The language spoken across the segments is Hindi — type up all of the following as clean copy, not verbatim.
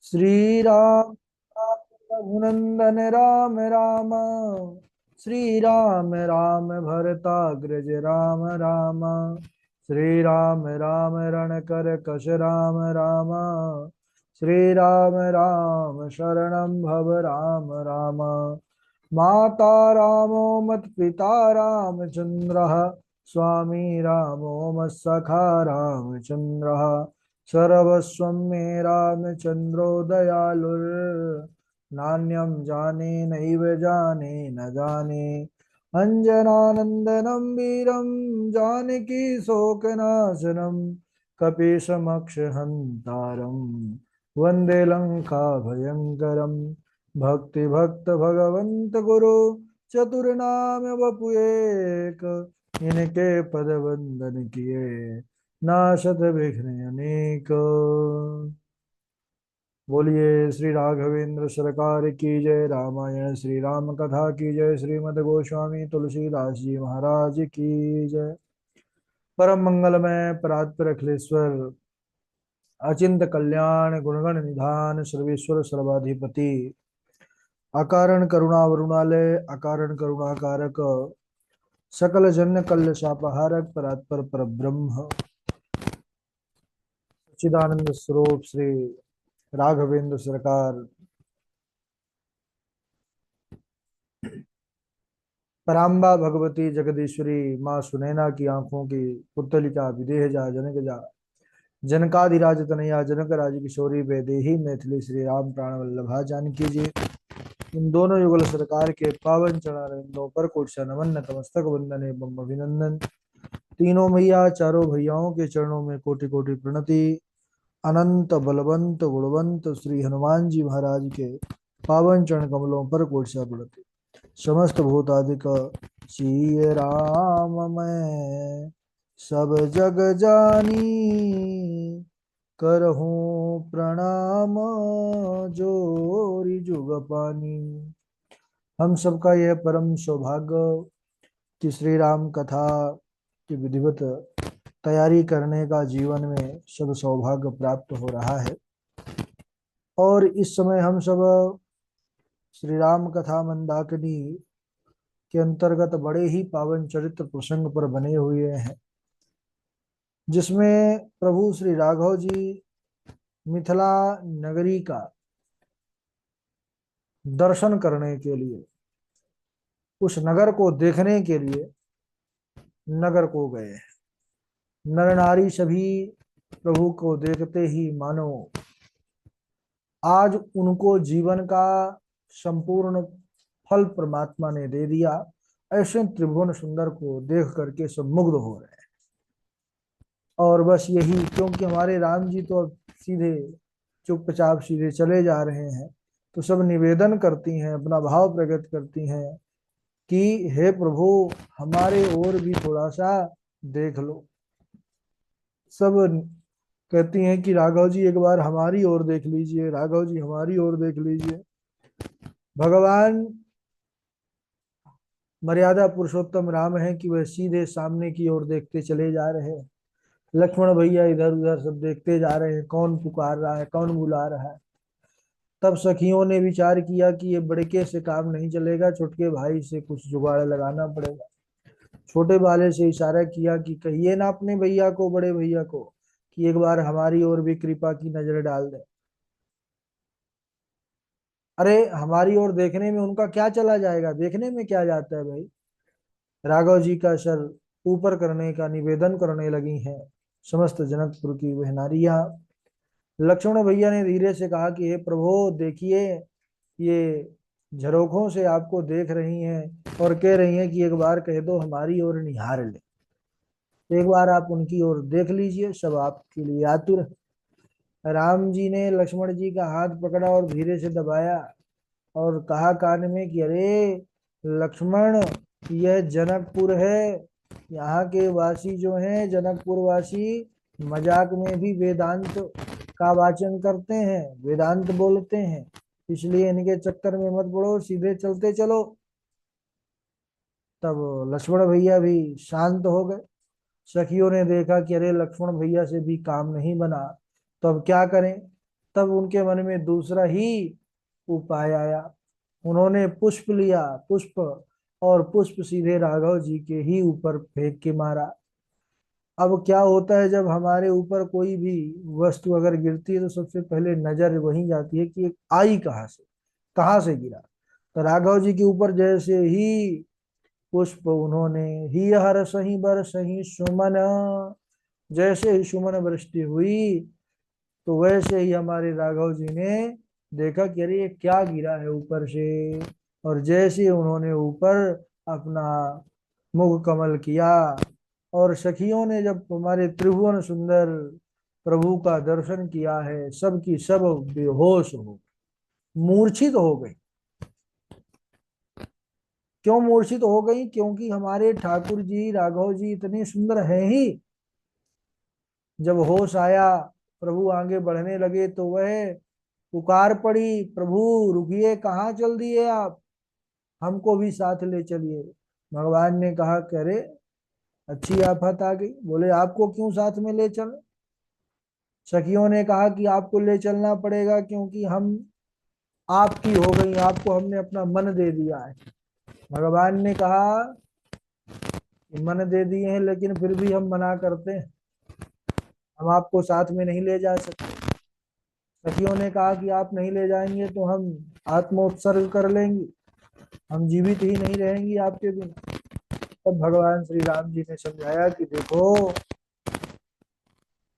श्री राम राम रघुनंदन राम राम। श्री राम राम भरताग्रज राम राम। श्री राम राम रणकर कश राम राम। श्री राम राम शरणं भव राम राम। माता रामो मत्पिता रामचन्द्रः। स्वामी रामो मत्सखा रामचन्द्रः। सर्वस्वं मे रामचन्द्रो दयालुर्। नान्यं जाने नैव जाने न जाने। अञ्जनानन्दनं वीरं जानकी शोकनाशनं। कपीशमक्षहन्तारं वन्दे लङ्काभयङ्करम्। भक्ति भक्त भगवंत गुरु चतुर्नाम वपु एक। इनके पद वंदन किए नाशत विघ्न अनेक। बोलिए श्री राघवेंद्र सरकार की जय। रामायण श्री राम कथा की जय। श्रीमद् गोस्वामी तुलसीदास जी महाराज की जय। परम मंगलमय परात्पर अखिलेश्वर अचिंत कल्याण गुणगण निधान सर्वेश्वर सर्वाधिपति अकारण करुणा वरुणालय अकारण करुणा कारक सकल जन कल्य शापहारक परात्पर पर ब्रह्म सच्चिदानंद स्वरूप श्री राघवेंद्र सरकार पराम्बा भगवती जगदीश्वरी माँ सुनैना की आंखों की पुतलिका विदेह जा जनक जा जनकादिराज तनया जनक राज किशोरी बेदेही मैथिली श्री राम प्राण वल्लभा जानकी जी। इन दोनों युगल सरकार के पावन चरणों पर कोटि नमन नतमस्तक वंदन एवं अभिनंदन। तीनों मैया चारों भैयाओं के चरणों में कोटि कोटि प्रणति। अनंत बलवंत गुणवंत श्री हनुमान जी महाराज के पावन चरण कमलों पर कोटि प्रणति। समस्त भूतादिक चीय राम मैं सब जग जानी। करहूँ प्रणाम जोरी जुग पानी। हम सबका यह परम सौभाग्य कि श्री राम कथा की विधिवत तैयारी करने का जीवन में सब सौभाग्य प्राप्त हो रहा है। और इस समय हम सब श्री राम कथा मंदाकिनी के अंतर्गत बड़े ही पावन चरित्र प्रसंग पर बने हुए हैं, जिसमें प्रभु श्री राघव जी मिथिला नगरी का दर्शन करने के लिए, उस नगर को देखने के लिए नगर को गए। नर नारी सभी प्रभु को देखते ही मानो आज उनको जीवन का संपूर्ण फल परमात्मा ने दे दिया। ऐसे त्रिभुवन सुंदर को देख करके सब मुग्ध हो रहे हैं। और बस यही, क्योंकि हमारे राम जी तो सीधे चुपचाप सीधे चले जा रहे हैं, तो सब निवेदन करती हैं, अपना भाव प्रकट करती हैं कि हे प्रभु हमारे ओर भी थोड़ा सा देख लो। सब कहती हैं कि राघव जी एक बार हमारी ओर देख लीजिए, राघव जी हमारी ओर देख लीजिए। भगवान मर्यादा पुरुषोत्तम राम है कि वह सीधे सामने की ओर देखते चले जा रहे हैं। लक्ष्मण भैया इधर उधर सब देखते जा रहे हैं, कौन पुकार रहा है, कौन बुला रहा है। तब सखियों ने विचार किया कि ये बड़के से काम नहीं चलेगा, छोटके भाई से कुछ जुगाड़ लगाना पड़ेगा। छोटे वाले से इशारा किया कि कहिए ना अपने भैया को, बड़े भैया को, कि एक बार हमारी ओर भी कृपा की नजर डाल दे। अरे हमारी ओर देखने में उनका क्या चला जाएगा, देखने में क्या जाता है भाई। राघव जी का सर ऊपर करने का निवेदन करने लगी हैं समस्त जनकपुर की वह नारियां। लक्ष्मण भैया ने धीरे से कहा कि हे प्रभु देखिए, ये झरोखों से आपको देख रही हैं और कह रही हैं कि एक बार कह दो हमारी ओर निहार ले। एक बार आप उनकी ओर देख लीजिए, सब आपके लिए आतुर है। राम जी ने लक्ष्मण जी का हाथ पकड़ा और धीरे से दबाया और कहा कान में कि अरे लक्ष्मण, यह जनकपुर है। यहाँ के वासी जो हैं जनकपुर वासी, मजाक में भी वेदांत का वाचन करते हैं, वेदांत बोलते हैं, इसलिए इनके चक्कर में मत पड़ो, सीधे चलते चलो। तब लक्ष्मण भैया भी शांत हो गए। सखियों ने देखा कि अरे लक्ष्मण भैया से भी काम नहीं बना, तो अब क्या करें। तब उनके मन में दूसरा ही उपाय आया। उन्होंने पुष्प लिया, पुष्प, और पुष्प सीधे राघव जी के ही ऊपर फेंक के मारा। अब क्या होता है, जब हमारे ऊपर कोई भी वस्तु अगर गिरती है तो सबसे पहले नजर वहीं जाती है कि ये आई कहाँ से गिरा। तो राघव जी के ऊपर जैसे ही पुष्प उन्होंने, ही हर सही बर सही सुमन, जैसे ही सुमन वृष्टि हुई तो वैसे ही हमारे राघव जी ने देखा कि अरे ये क्या गिरा है ऊपर से। और जैसे ही उन्होंने ऊपर अपना मुख कमल किया, और सखियों ने जब हमारे त्रिभुवन सुंदर प्रभु का दर्शन किया है, सब की सब बेहोश हो, मूर्छित हो गई। क्यों मूर्छित हो गई? क्योंकि हमारे ठाकुर जी राघव जी इतने सुंदर हैं ही। जब होश आया, प्रभु आगे बढ़ने लगे तो वह पुकार पड़ी, प्रभु रुकिए, कहाँ चल दिए आप, हमको भी साथ ले चलिए। भगवान ने कहा, करे अच्छी आफत आ गई। बोले आपको क्यों साथ में ले चल? सखियों ने कहा कि आपको ले चलना पड़ेगा क्योंकि हम आपकी हो गई, आपको हमने अपना मन दे दिया है। भगवान ने कहा कि मन दे दिए हैं लेकिन फिर भी हम मना करते हैं, हम आपको साथ में नहीं ले जा सकते। सखियों ने कहा कि आप नहीं ले जाएंगे तो हम आत्मोत्सर्ग कर लेंगे, हम जीवित ही नहीं रहेंगी आपके बिना। तब भगवान श्री राम जी ने समझाया कि देखो,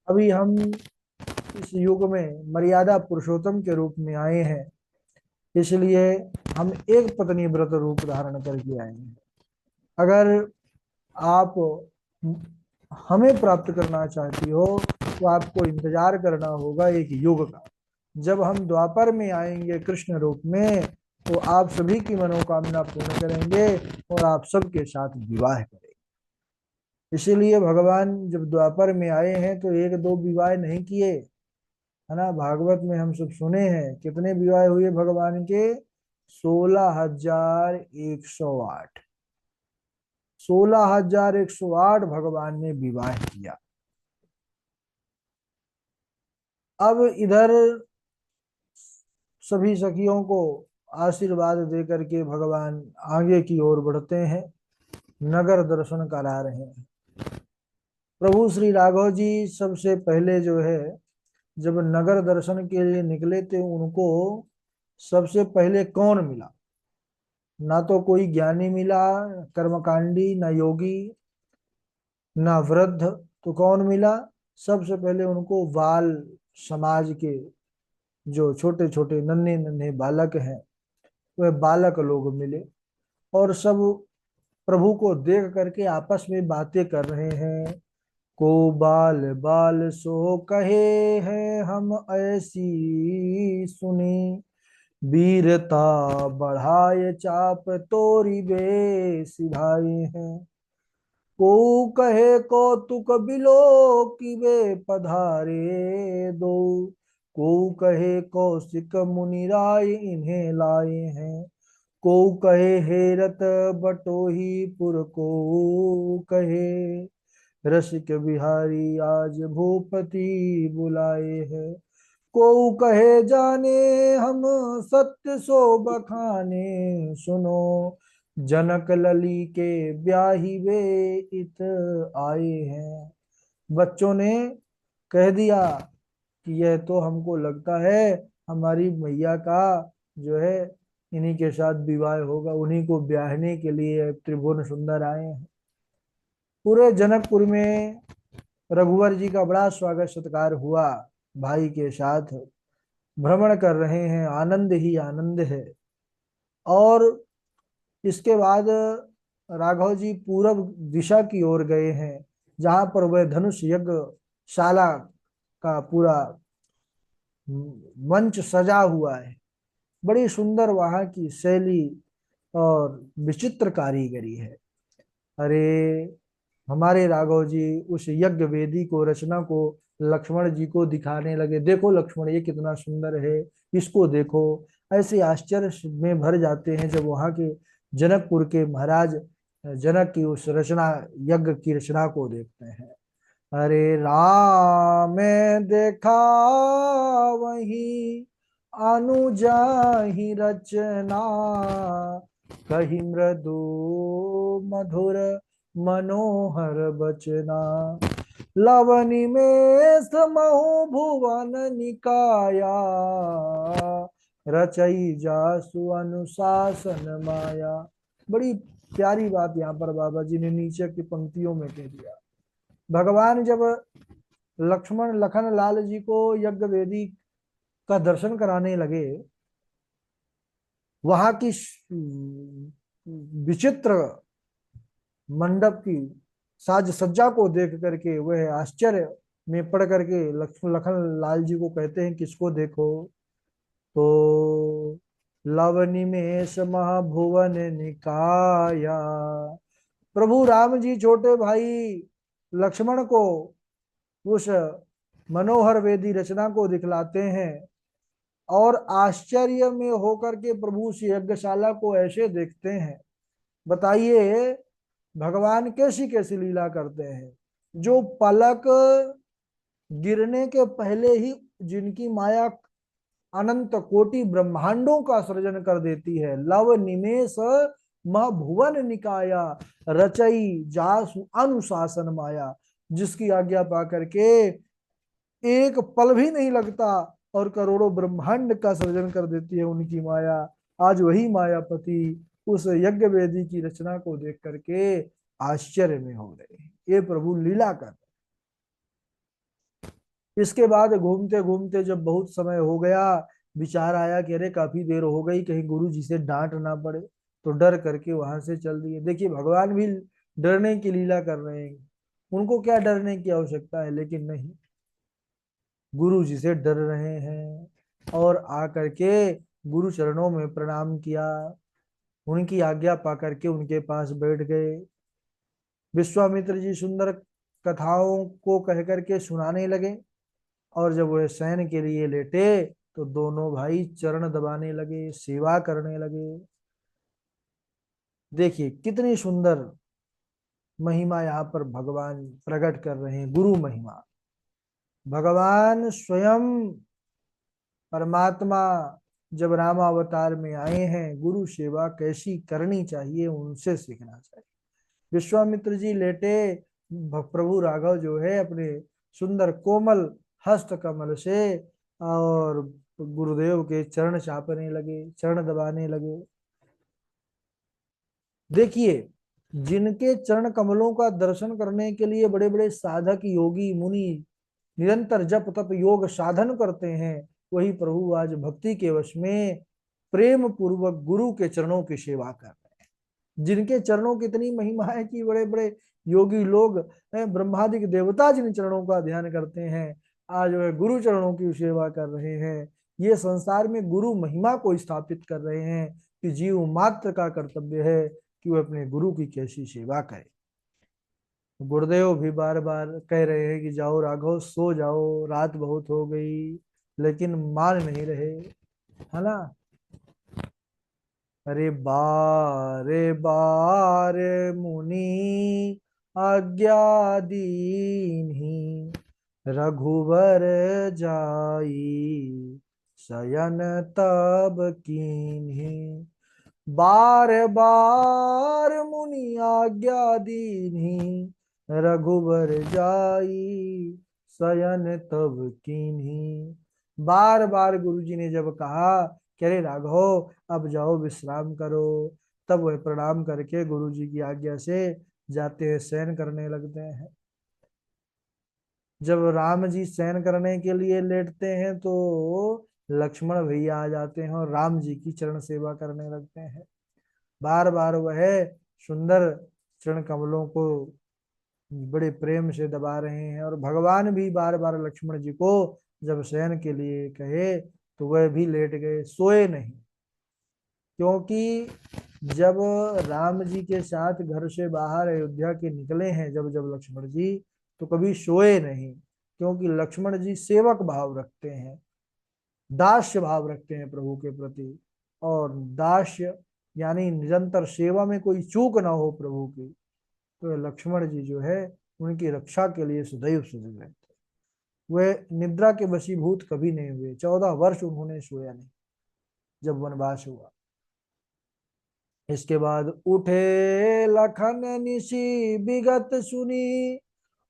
अभी हम इस युग में मर्यादा पुरुषोत्तम के रूप में आए हैं, इसलिए हम एक पत्नी व्रत रूप धारण करके आए हैं। अगर आप हमें प्राप्त करना चाहती हो तो आपको इंतजार करना होगा एक युग का। जब हम द्वापर में आएंगे कृष्ण रूप में तो आप सभी की मनोकामना पूर्ण करेंगे और आप सबके साथ विवाह करेंगे। इसीलिए भगवान जब द्वापर में आए हैं तो एक दो विवाह नहीं किए, है ना। भागवत में हम सब सुने हैं कितने विवाह हुए भगवान के, 16,108। 16,108 भगवान ने विवाह किया। अब इधर सभी सखियों को आशीर्वाद दे करके भगवान आगे की ओर बढ़ते हैं, नगर दर्शन करा रहे हैं। प्रभु श्री राघव जी सबसे पहले जो है, जब नगर दर्शन के लिए निकले थे, उनको सबसे पहले कौन मिला? ना तो कोई ज्ञानी मिला, कर्मकांडी, ना योगी, ना वृद्ध, तो कौन मिला? सबसे पहले उनको बाल समाज के जो छोटे छोटे नन्हे नन्हे बालक हैं, वह बालक लोग मिले। और सब प्रभु को देख करके आपस में बातें कर रहे हैं। को बाल बाल सो कहे हैं हम ऐसी सुनी, वीरता बढ़ाए चाप तोरी बे सिधाए हैं। को कहे कौतुक बिलो कि वे पधारे दो, को कहे कौशिक मुनि राय इन्हें लाए हैं। को कहे हेरत बटोही पुर, को कहे रसिक बिहारी आज भूपति बुलाए हैं। को कहे जाने हम सत्य सो बखाने, सुनो जनक लली के ब्याही वे इत आए हैं। बच्चों ने कह दिया कि यह तो हमको लगता है हमारी मैया का जो है इन्हीं के साथ विवाह होगा, उन्हीं को ब्याहने के लिए त्रिभुवन सुंदर आए हैं। पूरे जनकपुर में रघुवर जी का बड़ा स्वागत सत्कार हुआ, भाई के साथ भ्रमण कर रहे हैं, आनंद ही आनंद है। और इसके बाद राघव जी पूरब दिशा की ओर गए हैं, जहां पर वह धनुष यज्ञ शाला का पूरा मंच सजा हुआ है। बड़ी सुंदर वहां की शैली और विचित्र कारीगरी है। अरे हमारे राघव जी उस यज्ञ वेदी को, रचना को लक्ष्मण जी को दिखाने लगे। देखो लक्ष्मण, ये कितना सुंदर है, इसको देखो। ऐसे आश्चर्य में भर जाते हैं जब वहां के जनकपुर के महाराज जनक की उस रचना, यज्ञ की रचना को देखते हैं। अरे राम देखा वही अनुजा ही रचना, कही मृदु मधुर मनोहर बचना। लवनी में समहु भुवन निकाया, रचई जासु अनुशासन माया। बड़ी प्यारी बात यहाँ पर बाबा जी ने नीचे की पंक्तियों में कह दिया। भगवान जब लक्ष्मण लखन लाल जी को यज्ञ वेदी का दर्शन कराने लगे, वहां की विचित्र मंडप की साज सज्जा को देख करके वह आश्चर्य में पड़ करके लक्ष्मण लखन लाल जी को कहते हैं, किसको देखो? तो लवनिमेष महाभुवन निकाया। प्रभु राम जी छोटे भाई लक्ष्मण को उस मनोहर वेदी रचना को दिखलाते हैं और आश्चर्य में होकर के प्रभु उस यज्ञशाला को ऐसे देखते हैं। बताइए भगवान कैसी कैसी लीला करते हैं। जो पलक गिरने के पहले ही जिनकी माया अनंत कोटि ब्रह्मांडों का सृजन कर देती है। लव निमेष मह भुवन निकाया, रचई जासु अनुशासन माया। जिसकी आज्ञा पा करके एक पल भी नहीं लगता और करोड़ों ब्रह्मांड का सृजन कर देती है उनकी माया। आज वही मायापति उस यज्ञ वेदी की रचना को देख करके आश्चर्य में हो रहे हैं। ये प्रभु लीला कर। इसके बाद घूमते घूमते जब बहुत समय हो गया, विचार आया कि अरे काफी देर हो गई, कहीं गुरु जी से डांट ना पड़े, तो डर करके वहां से चल दिए। देखिए भगवान भी डरने की लीला कर रहे हैं, उनको क्या डरने की आवश्यकता है, लेकिन नहीं, गुरु जी से डर रहे हैं। और आकर के गुरु चरणों में प्रणाम किया, उनकी आज्ञा पा करके उनके पास बैठ गए। विश्वामित्र जी सुंदर कथाओं को कह करके सुनाने लगे और जब वह शयन के लिए लेटे तो दोनों भाई चरण दबाने लगे, सेवा करने लगे। देखिए कितनी सुंदर महिमा यहाँ पर भगवान प्रकट कर रहे हैं, गुरु महिमा। भगवान स्वयं परमात्मा जब राम अवतार में आए हैं, गुरु सेवा कैसी करनी चाहिए उनसे सीखना चाहिए। विश्वामित्र जी लेटे, प्रभु राघव जो है अपने सुंदर कोमल हस्त कमल से और गुरुदेव के चरण चापने लगे, चरण दबाने लगे। देखिए जिनके चरण कमलों का दर्शन करने के लिए बड़े बड़े साधक योगी मुनि निरंतर जप तप योग साधन करते हैं, वही प्रभु आज भक्ति के वश में प्रेम पूर्वक गुरु के चरणों की सेवा कर रहे हैं। जिनके चरणों की इतनी महिमा है कि बड़े बड़े योगी लोग ब्रह्मादिक देवता जिन चरणों का ध्यान करते हैं, आज वह गुरु चरणों की सेवा कर रहे हैं। ये संसार में गुरु महिमा को स्थापित कर रहे हैं कि जीव मात्र का कर्तव्य है कि वह अपने गुरु की कैसी सेवा करे। गुरुदेव भी बार बार कह रहे हैं कि जाओ राघव सो जाओ, रात बहुत हो गई, लेकिन मान नहीं रहे, है ना। अरे बारे बारे मुनि आज्ञा दीन्ही, रघुवर जाई शयन तब कीन्ही। बार बार मुनि आज्ञा दीन्ही, रघुवर जाई शयन तब कीन्ही। बार बार गुरु जी ने जब कहा कि अरे राघव अब जाओ विश्राम करो, तब वह प्रणाम करके गुरु जी की आज्ञा से जाते हैं, शयन करने लगते हैं। जब राम जी शयन करने के लिए लेटते हैं तो लक्ष्मण भैया आ जाते हैं और राम जी की चरण सेवा करने लगते हैं। बार बार वह सुंदर चरण कमलों को बड़े प्रेम से दबा रहे हैं। और भगवान भी बार बार लक्ष्मण जी को जब शयन के लिए कहे तो वह भी लेट गए, सोए नहीं। क्योंकि जब राम जी के साथ घर से बाहर अयोध्या के निकले हैं जब जब लक्ष्मण जी, तो कभी सोए नहीं, क्योंकि लक्ष्मण जी सेवक भाव रखते हैं, दास्य भाव रखते हैं प्रभु के प्रति। और दास्य यानी निरंतर सेवा में कोई चूक ना हो प्रभु की, तो लक्ष्मण जी जो है उनकी रक्षा के लिए सदैव सजग रहते। वे निद्रा के वशीभूत कभी नहीं हुए। 14 वर्ष उन्होंने सोया नहीं जब वनवास हुआ। इसके बाद उठे लखन निशि विगत सुनी,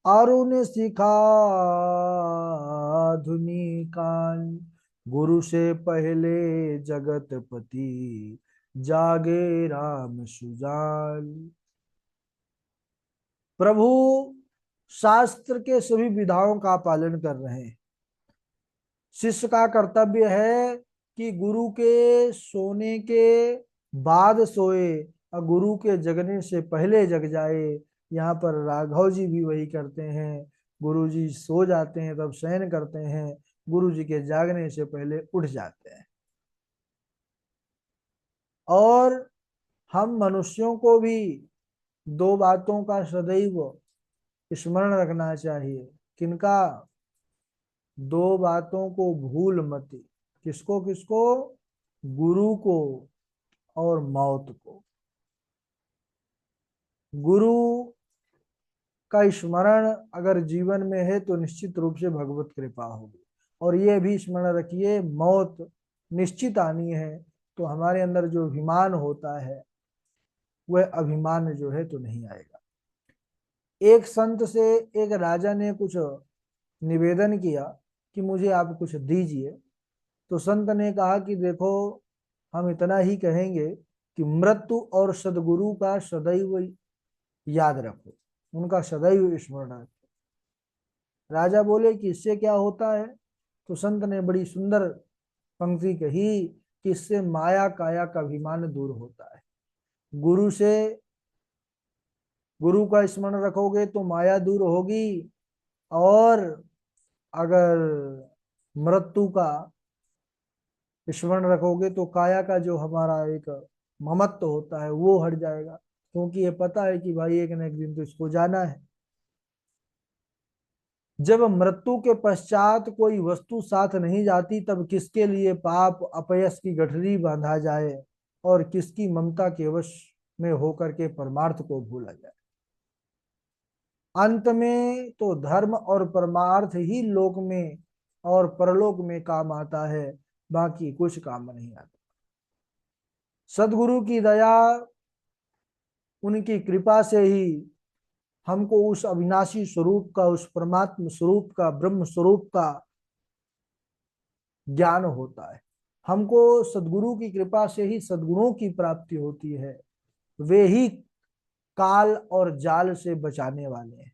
अरुण शिखा धुनि कान, गुरु से पहले जगत पति, जागे राम सुजान। प्रभु शास्त्र के सभी विधाओं का पालन कर रहे हैं। शिष्य का कर्तव्य है कि गुरु के सोने के बाद सोए और गुरु के जगने से पहले जग जाए। यहाँ पर राघव जी भी वही करते हैं। गुरु जी सो जाते हैं तब शयन करते हैं, गुरु जी के जागने से पहले उठ जाते हैं। और हम मनुष्यों को भी दो बातों का सदैव स्मरण रखना चाहिए। किनका? दो बातों को भूल मत। किसको किसको? गुरु को और मौत को। गुरु का स्मरण अगर जीवन में है तो निश्चित रूप से भगवत कृपा होगी। और ये भी स्मरण रखिए, मौत निश्चित आनी है, तो हमारे अंदर जो अभिमान होता है वह अभिमान जो है तो नहीं आएगा। एक संत से एक राजा ने कुछ निवेदन किया कि मुझे आप कुछ दीजिए। तो संत ने कहा कि देखो, हम इतना ही कहेंगे कि मृत्यु और सदगुरु का सदैव याद रखो, उनका सदैव स्मरण रखो। राजा बोले कि इससे क्या होता है? तो संत ने बड़ी सुंदर पंक्ति कही कि इससे माया काया का अभिमान दूर होता है। गुरु से, गुरु का स्मरण रखोगे तो माया दूर होगी, और अगर मृत्यु का स्मरण रखोगे तो काया का जो हमारा एक ममत्व होता है वो हट जाएगा, क्योंकि ये पता है कि भाई एक न एक दिन तो इसको जाना है। जब मृत्यु के पश्चात कोई वस्तु साथ नहीं जाती, तब किसके लिए पाप अपयश की गठरी बांधा जाए और किसकी ममता के वश में होकर के परमार्थ को भूला जाए। अंत में तो धर्म और परमार्थ ही लोक में और परलोक में काम आता है, बाकी कुछ काम नहीं आता। सदगुरु की दया, उनकी कृपा से ही हमको उस अविनाशी स्वरूप का, उस परमात्म स्वरूप का, ब्रह्म स्वरूप का ज्ञान होता है। हमको सदगुरु की कृपा से ही सदगुणों की प्राप्ति होती है। वे ही काल और जाल से बचाने वाले हैं।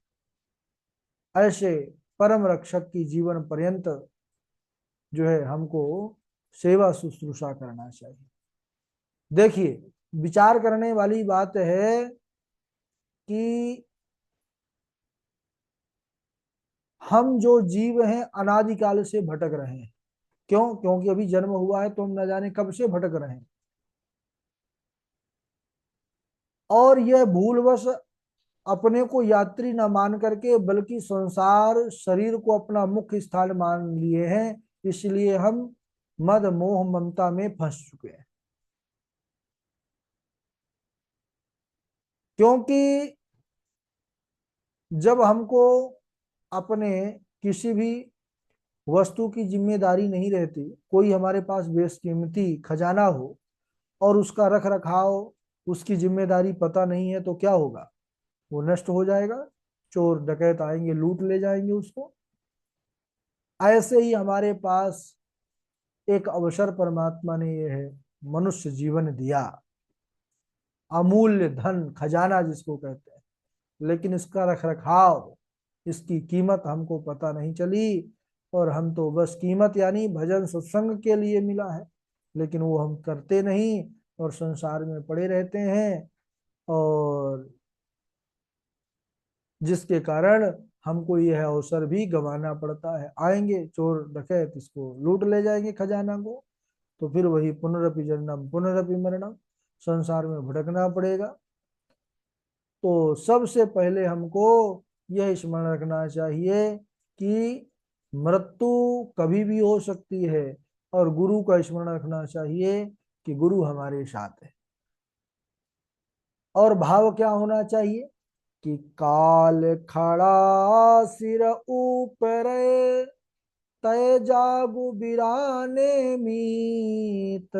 ऐसे परम रक्षक की जीवन पर्यंत जो है हमको सेवा शुश्रूषा करना चाहिए। देखिए, विचार करने वाली बात है कि हम जो जीव हैं अनादिकाल से भटक रहे हैं। क्यों? क्योंकि अभी जन्म हुआ है तो हम न जाने कब से भटक रहे हैं। और यह भूलवश अपने को यात्री न मान करके बल्कि संसार शरीर को अपना मुख्य स्थान मान लिए हैं। इसलिए हम मद मोह ममता में फंस चुके हैं। क्योंकि जब हमको अपने किसी भी वस्तु की जिम्मेदारी नहीं रहती, कोई हमारे पास बेशकीमती खजाना हो और उसका रख रखाव, उसकी जिम्मेदारी पता नहीं है, तो क्या होगा? वो नष्ट हो जाएगा, चोर डकैत आएंगे, लूट ले जाएंगे उसको। ऐसे ही हमारे पास एक अवसर परमात्मा ने ये है मनुष्य जीवन दिया, अमूल्य धन खजाना जिसको कहते हैं, लेकिन इसका रख रखाव, इसकी कीमत हमको पता नहीं चली। और हम तो बस कीमत यानी भजन सत्संग के लिए मिला है, लेकिन वो हम करते नहीं और संसार में पड़े रहते हैं। और जिसके कारण हमको यह अवसर भी गंवाना पड़ता है। आएंगे चोर डकैत, इसको लूट ले जाएंगे खजाना को, तो फिर वही पुनरपि जन्म पुनरपि मरणम, संसार में भटकना पड़ेगा। तो सबसे पहले हमको यह स्मरण रखना चाहिए कि मृत्यु कभी भी हो सकती है, और गुरु का स्मरण रखना चाहिए कि गुरु हमारे साथ है। और भाव क्या होना चाहिए? कि काल खड़ा सिर ऊपर, तय जागु बिराने मीत,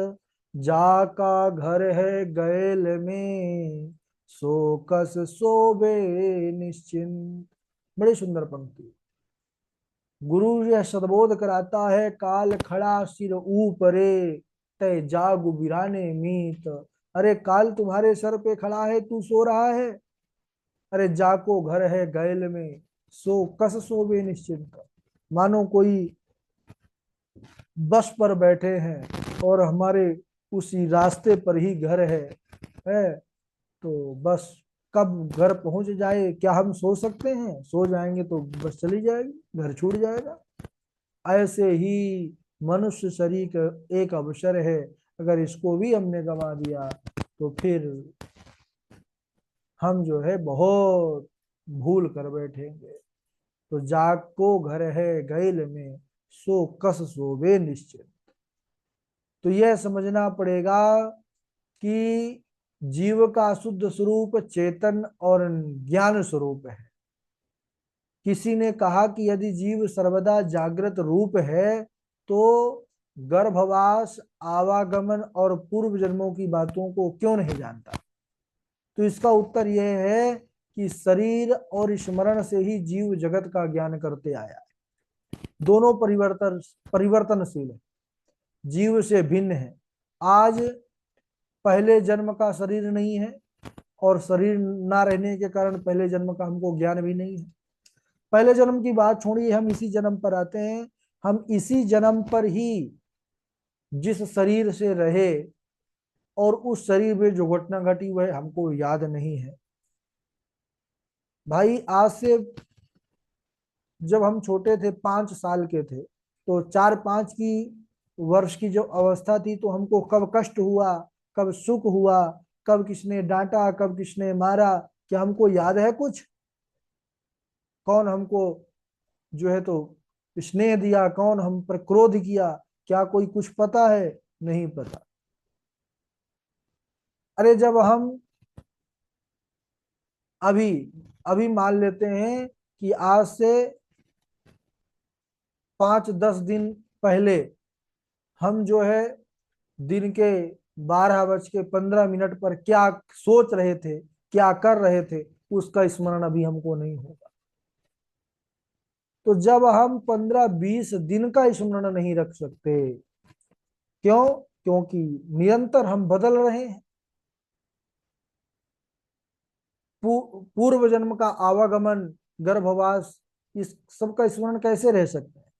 जाका घर है गैल में, सो कस सोबे निश्चिंत। बड़ी सुंदर पंक्ति। गुरु यह सदबोध कराता है, काल खड़ा सिर ऊपरे, तय जागु बिराने मीत। अरे काल तुम्हारे सर पे खड़ा है, तू सो रहा है। अरे जाको घर है गैल में, सो कस सोवे निश्चिंत। मानो कोई बस पर बैठे हैं और हमारे उसी रास्ते पर ही घर है। तो बस कब घर पहुंच जाए क्या हम सो सकते हैं? सो जाएंगे तो बस चली जाएगी, घर छूट जाएगा। ऐसे ही मनुष्य शरीर का एक अवसर है, अगर इसको भी हमने गंवा दिया तो फिर हम जो है बहुत भूल कर बैठेंगे। तो जाको घर है गैल में, सो कस सोवे निश्चित। तो यह समझना पड़ेगा कि जीव का शुद्ध स्वरूप चेतन और ज्ञान स्वरूप है। किसी ने कहा कि यदि जीव सर्वदा जागृत रूप है तो गर्भवास, आवागमन और पूर्व जन्मों की बातों को क्यों नहीं जानता? तो इसका उत्तर यह है कि शरीर और स्मरण से ही जीव जगत का ज्ञान करते आया है। दोनों परिवर्तनशील है, जीव से भिन्न है। आज पहले जन्म का शरीर नहीं है और शरीर ना रहने के कारण पहले जन्म का हमको ज्ञान भी नहीं है। पहले जन्म की बात छोड़िए, हम इसी जन्म पर आते हैं। हम इसी जन्म पर ही जिस शरीर से रहे और उस शरीर में जो घटना घटी वह हमको याद नहीं है। भाई आज से जब हम छोटे थे, 5 साल के थे, तो 4-5 की वर्ष की जो अवस्था थी, तो हमको कब कष्ट हुआ, कब सुख हुआ, कब किसने डांटा, कब किसने मारा, क्या हमको याद है कुछ? कौन हमको जो है तो स्नेह दिया, कौन हम पर क्रोध किया, क्या कोई कुछ पता है? नहीं पता। अरे जब हम अभी अभी मान लेते हैं कि आज से 5-10 दिन पहले हम जो है दिन के 12:15 पर क्या सोच रहे थे, क्या कर रहे थे, उसका स्मरण अभी हमको नहीं होगा। तो जब हम 15-20 दिन का स्मरण नहीं रख सकते, क्यों? क्योंकि निरंतर हम बदल रहे हैं। पूर्व जन्म का आवागमन, गर्भवास, इस सब का स्मरण कैसे रह सकते हैं?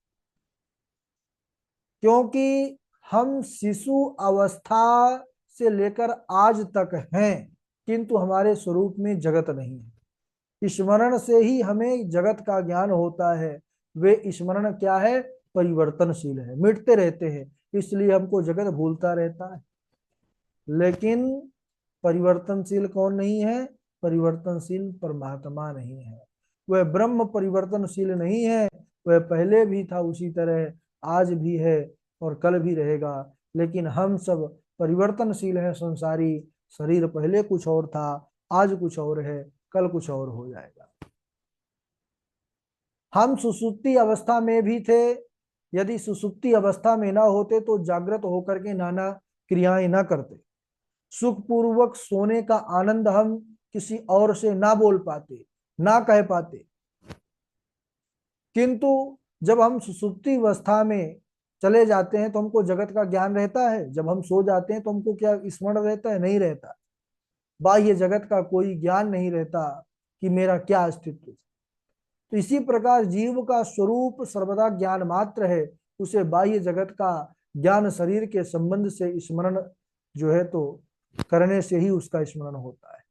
क्योंकि हम शिशु अवस्था से लेकर आज तक हैं, किंतु हमारे स्वरूप में जगत नहीं है। स्मरण से ही हमें जगत का ज्ञान होता है। वे स्मरण क्या है? परिवर्तनशील है, मिटते रहते हैं, इसलिए हमको जगत भूलता रहता है। लेकिन परिवर्तनशील कौन नहीं है? परिवर्तनशील परमात्मा नहीं है। वह ब्रह्म परिवर्तनशील नहीं है। वह पहले भी था उसी तरह, आज भी है और कल भी रहेगा। लेकिन हम सब परिवर्तनशील हैं, संसारी। शरीर पहले कुछ और था, आज कुछ और है, कल कुछ और हो जाएगा। हम सुसुप्ति अवस्था में भी थे। यदि सुसुप्ति अवस्था में ना होते तो जागृत होकर के नाना क्रियाएं ना करते। सुखपूर्वक सोने का आनंद हम किसी और से ना बोल पाते, ना कह पाते। किंतु जब हम सुसुप्ति अवस्था में चले जाते हैं तो हमको जगत का ज्ञान रहता है। जब हम सो जाते हैं तो हमको क्या स्मरण रहता है? नहीं रहता। बाह्य जगत का कोई ज्ञान नहीं रहता कि मेरा क्या अस्तित्व। तो इसी प्रकार जीव का स्वरूप सर्वदा ज्ञान मात्र है। उसे बाह्य जगत का ज्ञान शरीर के संबंध से स्मरण जो है तो करने से ही उसका स्मरण होता है।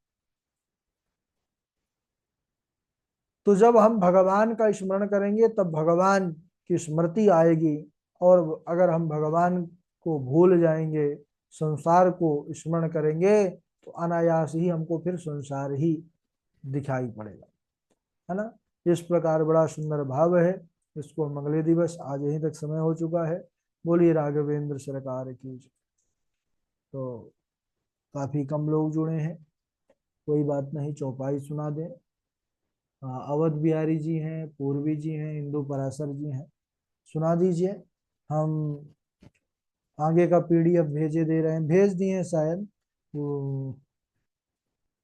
तो जब हम भगवान का स्मरण करेंगे तब भगवान की स्मृति आएगी। और अगर हम भगवान को भूल जाएंगे, संसार को स्मरण करेंगे, तो अनायास ही हमको फिर संसार ही दिखाई पड़ेगा, है ना? इस प्रकार बड़ा सुंदर भाव है। इसको हम अगले दिवस, आज यहीं तक समय हो चुका है। बोलिए राघवेंद्र सरकार की। तो काफी कम लोग जुड़े हैं, कोई बात नहीं, चौपाई सुना दें। अवध बिहारी जी हैं, पूर्वी जी हैं, इंदु पराशर जी हैं। सुना दीजिए। हम आगे का पीडीएफ भेजे दे रहे हैं, भेज दिए हैं शायद वो।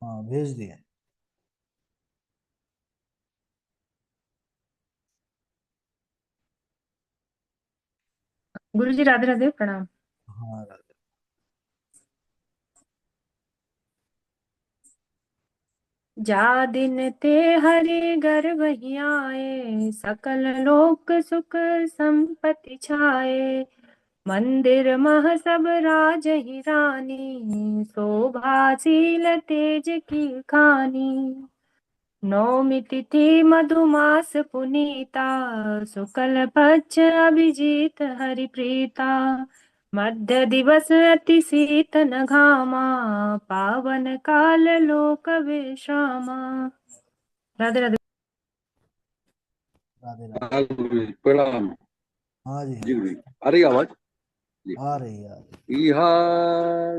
हाँ, भेज दिए हैं। गुरु जी राधे राधे प्रणाम। हाँ। जा दिन ते हरे घर वही आए, सकल लोक सुख संपत्ति छाए। मंदिर मह सब राज ही रानी, शोभाशील तेज की खानी। नौमी तिथि मधुमास पुनीता, शुक्ल पक्ष अभिजीत हरि प्रीता। मध्य दिवस अति शीत न घामा, पावन काल लोक विश्रामा। राधे राधे। राधे राधे। हाँ गुरु जी, प्रणाम। हाँ जी, जी हाँ। गुरु जी, आ रही आवाज जी। आ रही है, आ रही। इहा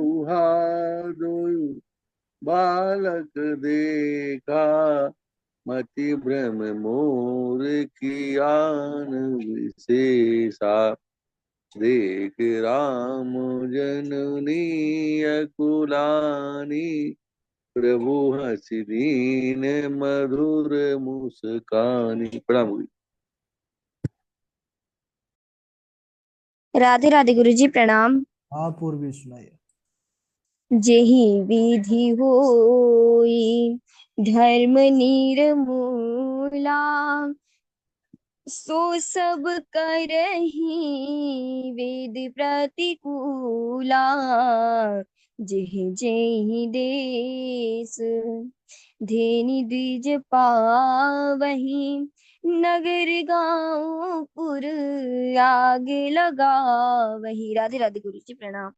उहा दो बालक देखा, मति भ्रम मोर कियान विशेषा। देख राम जननी अकुलानी, प्रभु हसी दीन मधुर मुस्कानी। प्रणाम गुरु जी। राधे राधे गुरु जी प्रणाम। हाँ, पूर्वी सुनाइए। जेहि विधि होई धर्म निर्मूला, सो सब करहि वेद प्रतिकूला। जेहि जेहि देश धेनि द्विज पावहि, नगर गाँव पुर आग लगावही। राधे राधे गुरु जी प्रणाम।